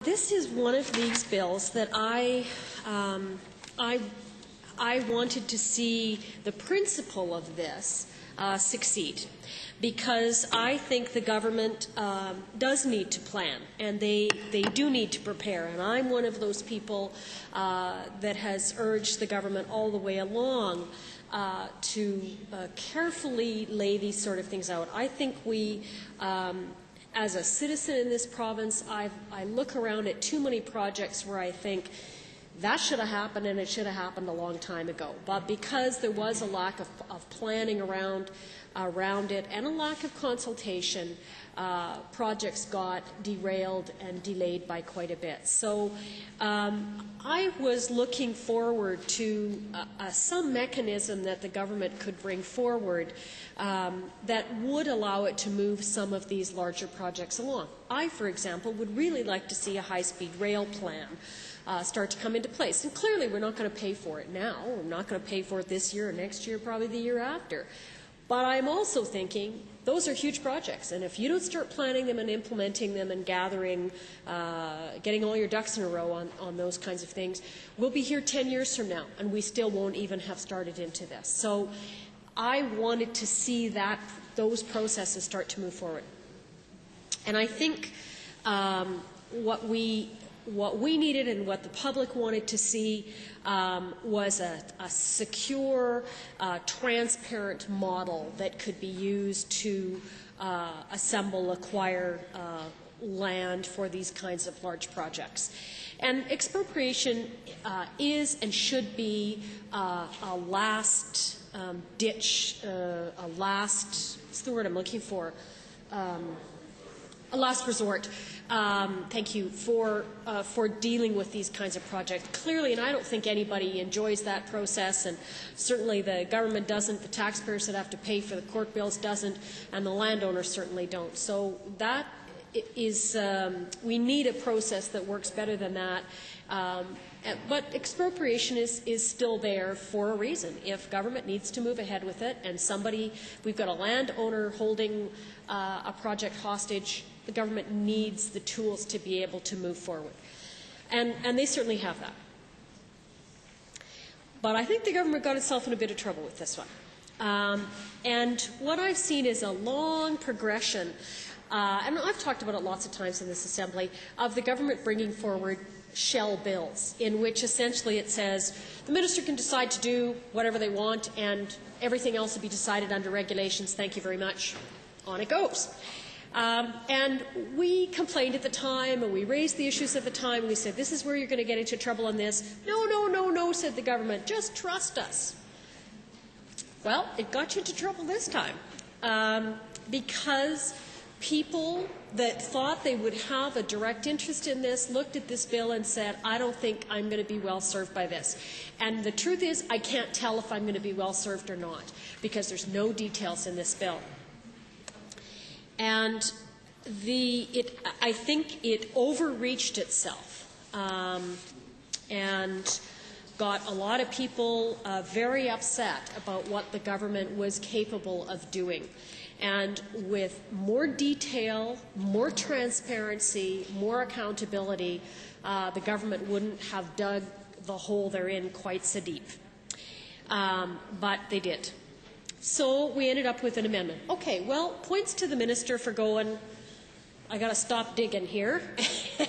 This is one of these bills that I wanted to see the principle of this succeed, because I think the government does need to plan, and they do need to prepare. And I'm one of those people that has urged the government all the way along to carefully lay these sort of things out. I think we, as a citizen in this province, I look around at too many projects where I think that should have happened, and it should have happened a long time ago. But because there was a lack of planning around it and a lack of consultation, projects got derailed and delayed by quite a bit. So I was looking forward to some mechanism that the government could bring forward that would allow it to move some of these larger projects along. I, for example, would really like to see a high-speed rail plan start to come into place. And clearly we're not going to pay for it now. We're not going to pay for it this year or next year, probably the year after. But I'm also thinking those are huge projects, and if you don't start planning them and implementing them and gathering, getting all your ducks in a row on those kinds of things, we'll be here 10 years from now, and we still won't even have started into this. So I wanted to see those processes start to move forward. And I think what we needed and what the public wanted to see was a secure, transparent model that could be used to acquire land for these kinds of large projects. And expropriation is and should be a last ditch, what's the word I'm looking for? A last resort. Thank you for dealing with these kinds of projects. Clearly, and I don't think anybody enjoys that process, and certainly the government doesn't, the taxpayers that have to pay for the court bills doesn't, and the landowners certainly don't. So that is, we need a process that works better than that. But expropriation is still there for a reason. If government needs to move ahead with it, and we've got a landowner holding a project hostage, the government needs the tools to be able to move forward. And they certainly have that. But I think the government got itself in a bit of trouble with this one. And what I've seen is a long progression, and I've talked about it lots of times in this Assembly, of the government bringing forward shell bills, in which essentially it says the minister can decide to do whatever they want and everything else will be decided under regulations. Thank you very much. On it goes. And we complained at the time, and we raised the issues at the time, and we said, this is where you're going to get into trouble on this. No, no, no, no, said the government. Just trust us. Well, it got you into trouble this time, because people that thought they would have a direct interest in this looked at this bill and said, I don't think I'm going to be well served by this. And the truth is, I can't tell if I'm going to be well served or not, because there's no details in this bill. And I think it overreached itself and got a lot of people very upset about what the government was capable of doing. And with more detail, more transparency, more accountability, the government wouldn't have dug the hole they're in quite so deep. But they did. So we ended up with an amendment. Okay, well, points to the minister for going, I got to stop digging here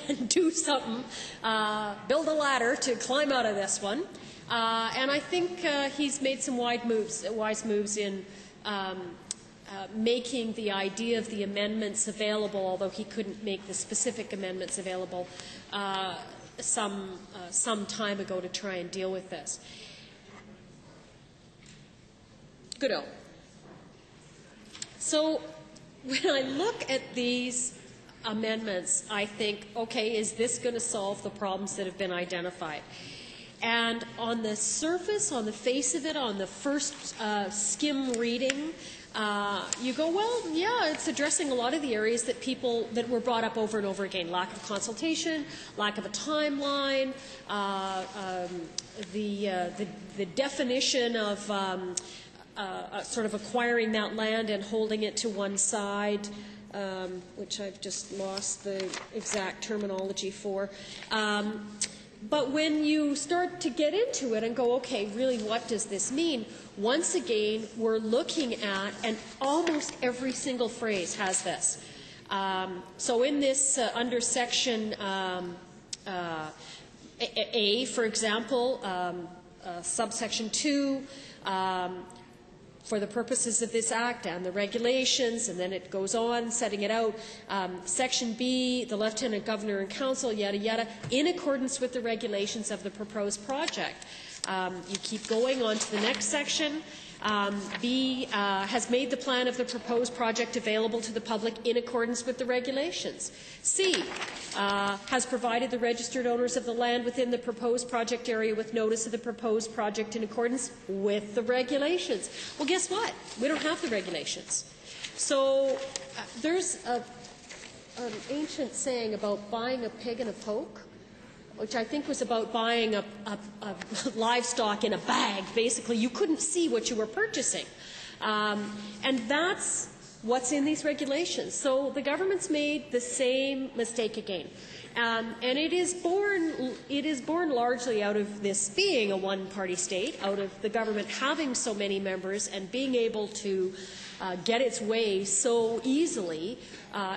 and do something, build a ladder to climb out of this one. And I think he's made some wise moves in making the idea of the amendments available, although he couldn't make the specific amendments available some time ago to try and deal with this. Good-o. So when I look at these amendments, I think, okay, is this going to solve the problems that have been identified? And on the surface, on the face of it, on the first skim reading, you go, well, yeah, it's addressing a lot of the areas that were brought up over and over again. Lack of consultation, lack of a timeline, the definition of sort of acquiring that land and holding it to one side, which I've just lost the exact terminology for. But when you start to get into it and go, okay, really, what does this mean? Once again, we're looking at, and almost every single phrase has this. So in this, under section A, for example, subsection 2, for the purposes of this Act and the regulations, and then it goes on, setting it out. Section B, the Lieutenant Governor and Council, yada, yada, in accordance with the regulations of the proposed project. You keep going on to the next section. B has made the plan of the proposed project available to the public in accordance with the regulations. C has provided the registered owners of the land within the proposed project area with notice of the proposed project in accordance with the regulations. Well, guess what? We don't have the regulations. So there's an ancient saying about buying a pig in a poke, which I think was about buying a livestock in a bag. Basically, you couldn't see what you were purchasing. And that's what's in these regulations. So the government's made the same mistake again. And it is born largely out of this being a one-party state, out of the government having so many members and being able to get its way so easily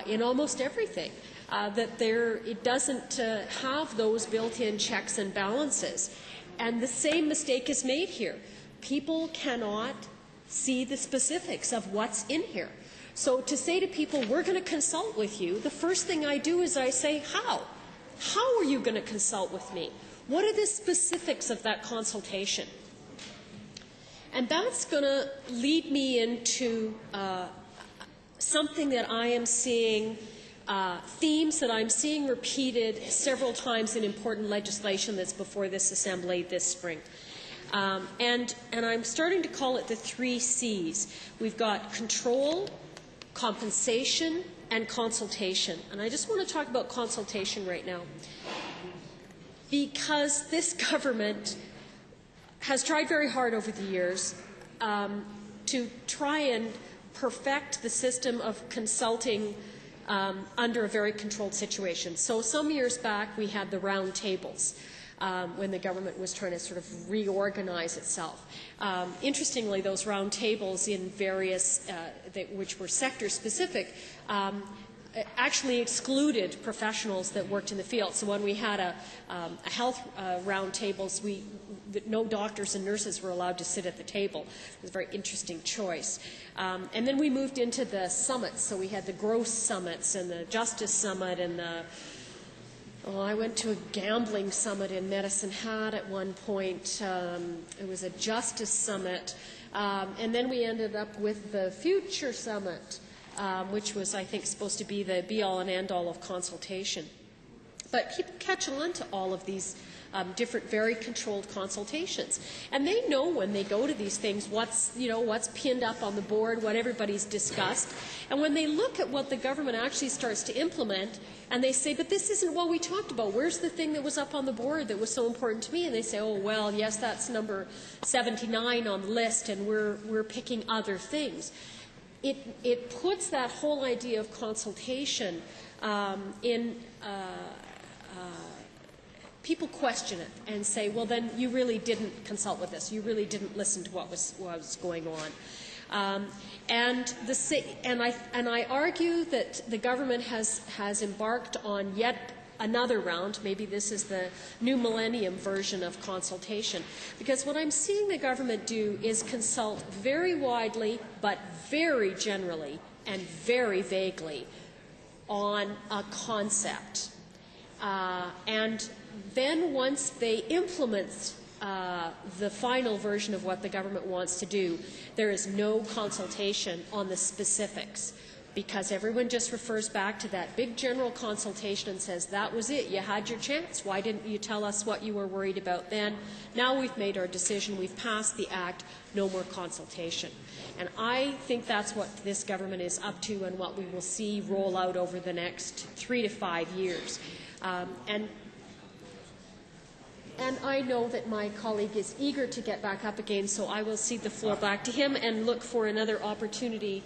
in almost everything. That it doesn't have those built-in checks and balances. And the same mistake is made here. People cannot see the specifics of what's in here. So to say to people, we're going to consult with you, the first thing I do is I say, how? How are you going to consult with me? What are the specifics of that consultation? And that's going to lead me into something that I am seeing, themes that I'm seeing repeated several times in important legislation that's before this Assembly this spring. And I'm starting to call it the 3 C's. We've got control, compensation, and consultation. And I just want to talk about consultation right now, because this government has tried very hard over the years to try and perfect the system of consulting under a very controlled situation. So some years back we had the round tables when the government was trying to sort of reorganize itself. Interestingly, those round tables in various, which were sector specific, actually excluded professionals that worked in the field. So when we had a health round tables, no doctors and nurses were allowed to sit at the table. It was a very interesting choice. And then we moved into the summits. So we had the growth summits and the justice summit and I went to a gambling summit in Medicine Hat at one point. It was a justice summit. And then we ended up with the future summit, which was, I think, supposed to be the be-all and end-all of consultation. But people catch on to all of these different, very controlled consultations, and they know when they go to these things what's pinned up on the board, what everybody's discussed, and when they look at what the government actually starts to implement, and they say, but this isn't what we talked about. Where's the thing that was up on the board that was so important to me? And they say, oh well, yes, that's number 79 on the list, and we're picking other things. It puts that whole idea of consultation in. People question it and say, well, then you really didn't consult with us. You really didn't listen to what was going on. And I argue that the government has embarked on yet another round. Maybe this is the new millennium version of consultation. Because what I'm seeing the government do is consult very widely, but very generally and very vaguely on a concept. And then once they implement the final version of what the government wants to do, there is no consultation on the specifics, because everyone just refers back to that big general consultation and says, that was it, you had your chance, why didn't you tell us what you were worried about then? Now we've made our decision, we've passed the Act, no more consultation. And I think that's what this government is up to and what we will see roll out over the next 3 to 5 years. And I know that my colleague is eager to get back up again, so I will cede the floor back to him and look for another opportunity